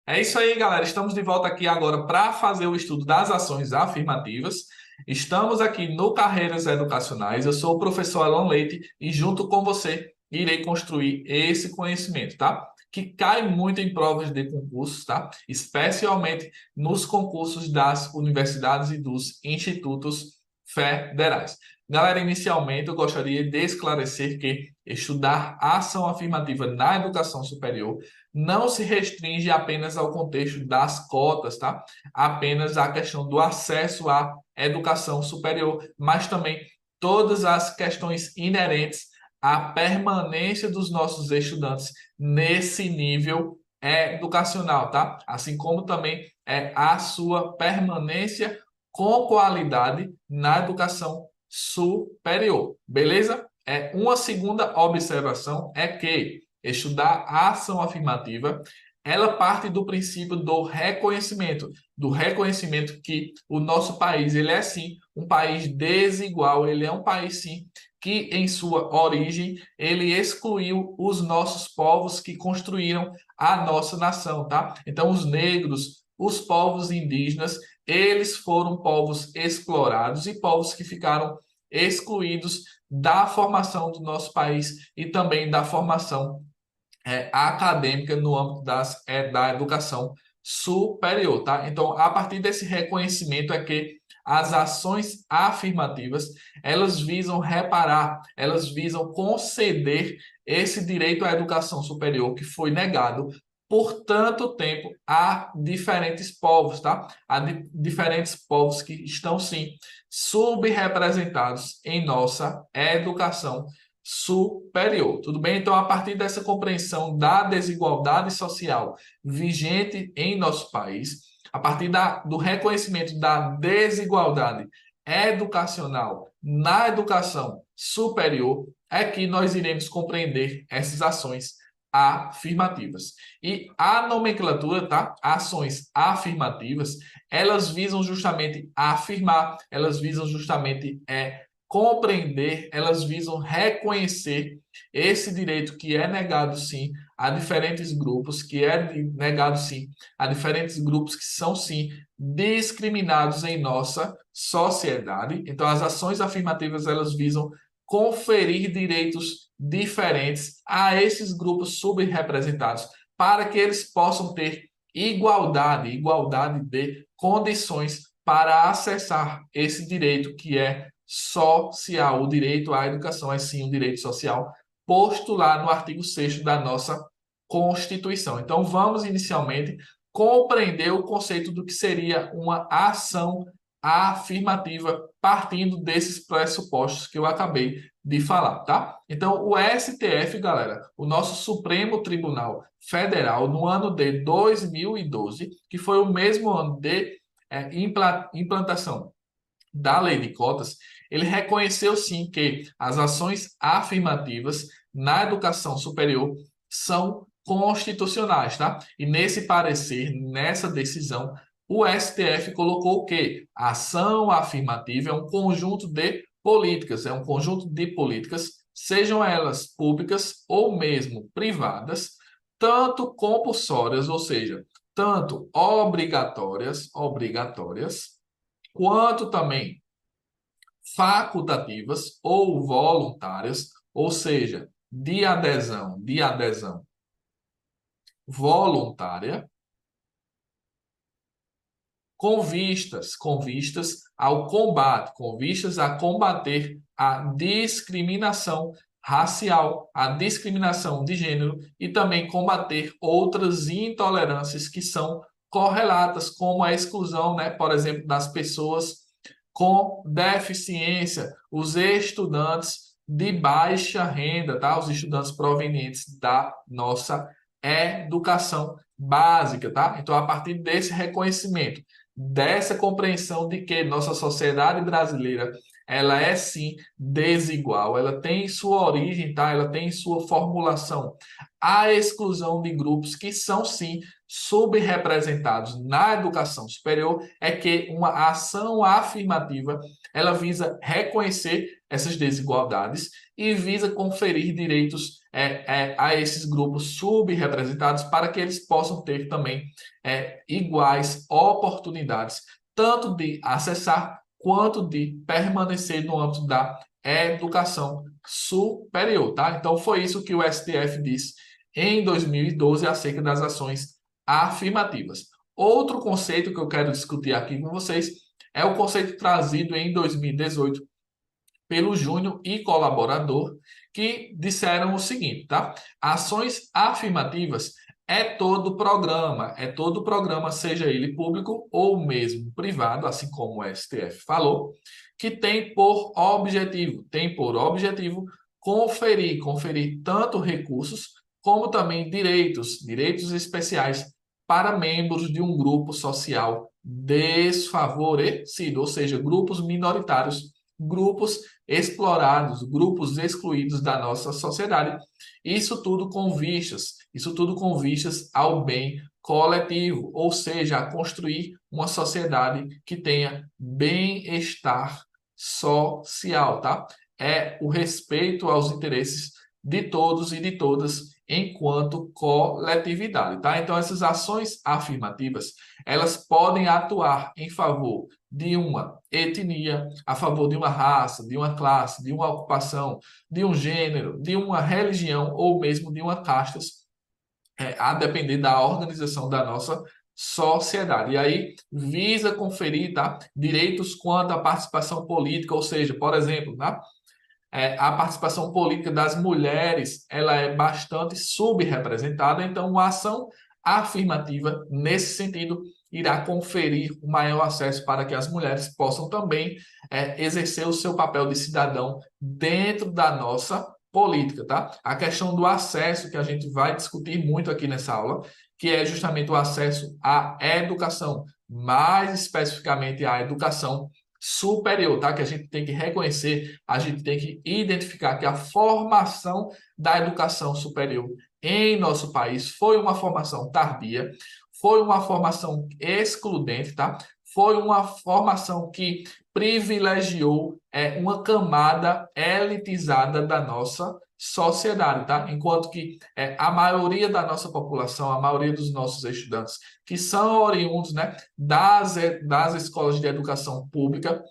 É isso aí, galera. Estamos de volta aqui agora para fazer o estudo das ações afirmativas. Estamos aqui no Carreiras Educacionais. Eu sou o professor Alan Leite e, junto com você, irei construir esse conhecimento, tá? Que cai muito em provas de concursos, tá? Especialmente nos concursos das universidades e dos institutos federais. Galera, inicialmente eu gostaria de esclarecer que estudar ação afirmativa na educação superior não se restringe apenas ao contexto das cotas, tá? Apenas à questão do acesso à educação superior, mas também todas as questões inerentes à permanência dos nossos estudantes nesse nível educacional, tá? Assim como também a sua permanência com qualidade na educação superior, beleza? Uma segunda observação é que estudar a ação afirmativa, ela parte do princípio do reconhecimento que o nosso país, ele é sim um país desigual, ele é um país sim que em sua origem ele excluiu os nossos povos que construíram a nossa nação, tá? Então os negros, os povos indígenas, eles foram povos explorados e povos que ficaram excluídos da formação do nosso país e também da formação acadêmica no âmbito da educação superior, tá? Então, a partir desse reconhecimento é que as ações afirmativas, elas visam reparar, elas visam conceder esse direito à educação superior que foi negado por tanto tempo a diferentes povos, tá? Diferentes povos que estão, sim, subrepresentados em nossa educação superior. Tudo bem? Então, a partir dessa compreensão da desigualdade social vigente em nosso país, a partir do reconhecimento da desigualdade educacional na educação superior, é que nós iremos compreender essas ações afirmativas. E a nomenclatura, tá? Ações afirmativas, elas visam justamente afirmar, elas visam justamente compreender, elas visam reconhecer esse direito que é negado sim a diferentes grupos, que é negado sim a diferentes grupos que são sim discriminados em nossa sociedade. Então, as ações afirmativas elas visam conferir direitos diferentes a esses grupos subrepresentados, para que eles possam ter igualdade de condições para acessar esse direito que é social. O direito à educação é sim um direito social postulado no artigo 6º da nossa Constituição. Então, vamos inicialmente compreender o conceito do que seria uma ação afirmativa partindo desses pressupostos que eu acabei de falar, tá? Então, o STF, galera, o nosso Supremo Tribunal Federal, no ano de 2012, que foi o mesmo ano de implantação da lei de cotas, ele reconheceu sim que as ações afirmativas na educação superior são constitucionais, tá? E nesse parecer, nessa decisão, o STF colocou que a ação afirmativa é um conjunto de políticas, sejam elas públicas ou mesmo privadas, tanto compulsórias, ou seja, tanto obrigatórias, quanto também facultativas ou voluntárias, ou seja, de adesão voluntária, com vistas ao combate, com vistas a combater a discriminação racial, a discriminação de gênero e também combater outras intolerâncias que são correlatas, como a exclusão, né, por exemplo, das pessoas com deficiência, os estudantes de baixa renda, tá? Os estudantes provenientes da nossa educação básica, tá? Então, a partir desse reconhecimento, dessa compreensão de que nossa sociedade brasileira, ela é sim desigual, ela tem sua origem, tá? Ela tem sua formulação, a exclusão de grupos que são sim subrepresentados na educação superior, é que uma ação afirmativa ela visa reconhecer essas desigualdades e visa conferir direitos a esses grupos subrepresentados para que eles possam ter também iguais oportunidades, tanto de acessar quanto de permanecer no âmbito da educação superior, tá? Então foi isso que o STF disse em 2012 acerca das ações afirmativas. Outro conceito que eu quero discutir aqui com vocês é o conceito trazido em 2018 pelo Júnior e colaborador, que disseram o seguinte, tá? Ações afirmativas é todo programa, seja ele público ou mesmo privado, assim como o STF falou, que tem por objetivo conferir tanto recursos como também direitos especiais para membros de um grupo social desfavorecido, ou seja, grupos minoritários, grupos explorados, grupos excluídos da nossa sociedade. Isso tudo com vistas ao bem coletivo, ou seja, a construir uma sociedade que tenha bem-estar social, tá? É o respeito aos interesses de todos e de todas enquanto coletividade, tá? Então, essas ações afirmativas, elas podem atuar em favor de uma etnia, a favor de uma raça, de uma classe, de uma ocupação, de um gênero, de uma religião ou mesmo de uma casta, a depender da organização da nossa sociedade. E aí visa conferir, tá, direitos quanto à participação política, ou seja, por exemplo, tá, a participação política das mulheres ela é bastante subrepresentada, então uma ação afirmativa nesse sentido irá conferir o maior acesso para que as mulheres possam também exercer o seu papel de cidadão dentro da nossa política, tá? A questão do acesso que a gente vai discutir muito aqui nessa aula, que é justamente o acesso à educação, mais especificamente à educação superior, tá? Que a gente tem que reconhecer, a gente tem que identificar que a formação da educação superior em nosso país foi uma formação tardia, foi uma formação excludente, tá? Foi uma formação que privilegiou uma camada elitizada da nossa sociedade, tá? Enquanto que a maioria da nossa população, a maioria dos nossos estudantes, que são oriundos, né, das escolas de educação pública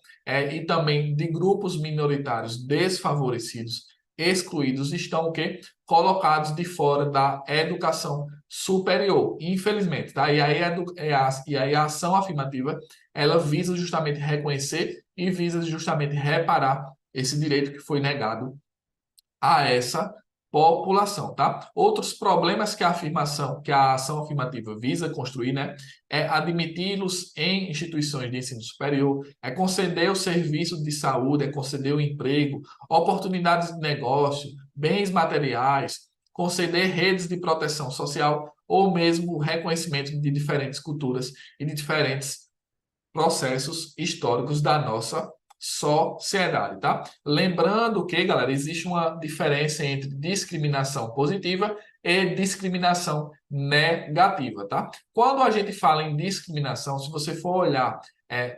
e também de grupos minoritários desfavorecidos, excluídos, estão o quê? Colocados de fora da educação superior, infelizmente, tá? E aí a ação afirmativa, ela visa justamente reconhecer e visa justamente reparar esse direito que foi negado a essa população, tá? Outros problemas que a ação afirmativa visa construir, né, é admiti-los em instituições de ensino superior, é conceder o serviço de saúde, é conceder o emprego, oportunidades de negócio, bens materiais, conceder redes de proteção social ou mesmo o reconhecimento de diferentes culturas e de diferentes processos históricos da nossa sociedade, tá? Lembrando que, galera, existe uma diferença entre discriminação positiva e discriminação negativa, tá? Quando a gente fala em discriminação, se você for olhar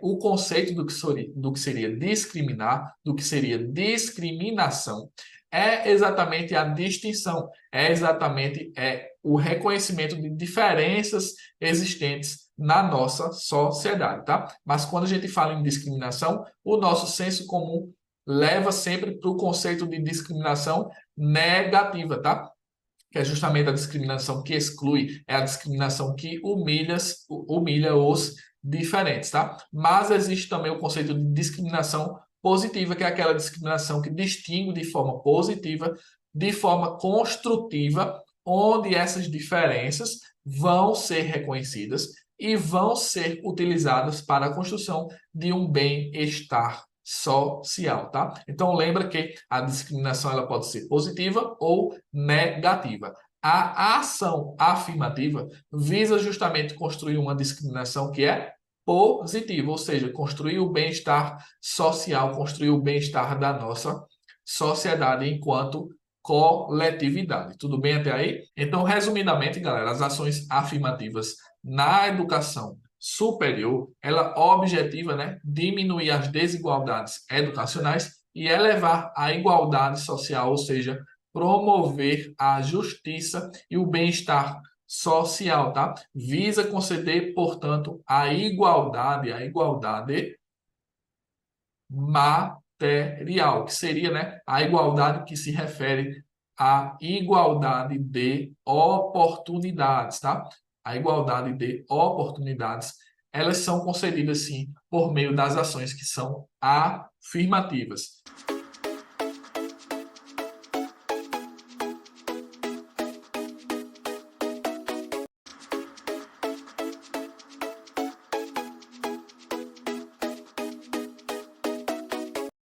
o conceito do que seria discriminar, do que seria discriminação, é exatamente a distinção, é exatamente o reconhecimento de diferenças existentes na nossa sociedade, tá? Mas quando a gente fala em discriminação, o nosso senso comum leva sempre para o conceito de discriminação negativa, tá? Que é justamente a discriminação que exclui, é a discriminação que humilha os diferentes, tá? Mas existe também o conceito de discriminação positiva, que é aquela discriminação que distingue de forma positiva, de forma construtiva, onde essas diferenças vão ser reconhecidas e vão ser utilizadas para a construção de um bem-estar social, tá? Então lembra que a discriminação ela pode ser positiva ou negativa. A ação afirmativa visa justamente construir uma discriminação que é positiva, ou seja, construir o bem-estar social, construir o bem-estar da nossa sociedade enquanto coletividade. Tudo bem até aí? Então, resumidamente, galera, as ações afirmativas na educação superior, ela objetiva, né, diminuir as desigualdades educacionais e elevar a igualdade social, ou seja, promover a justiça e o bem-estar social, tá? Visa conceder, portanto, a igualdade material, que seria, né, a igualdade que se refere à igualdade de oportunidades, tá? A igualdade de oportunidades, elas são concedidas, sim, por meio das ações que são afirmativas.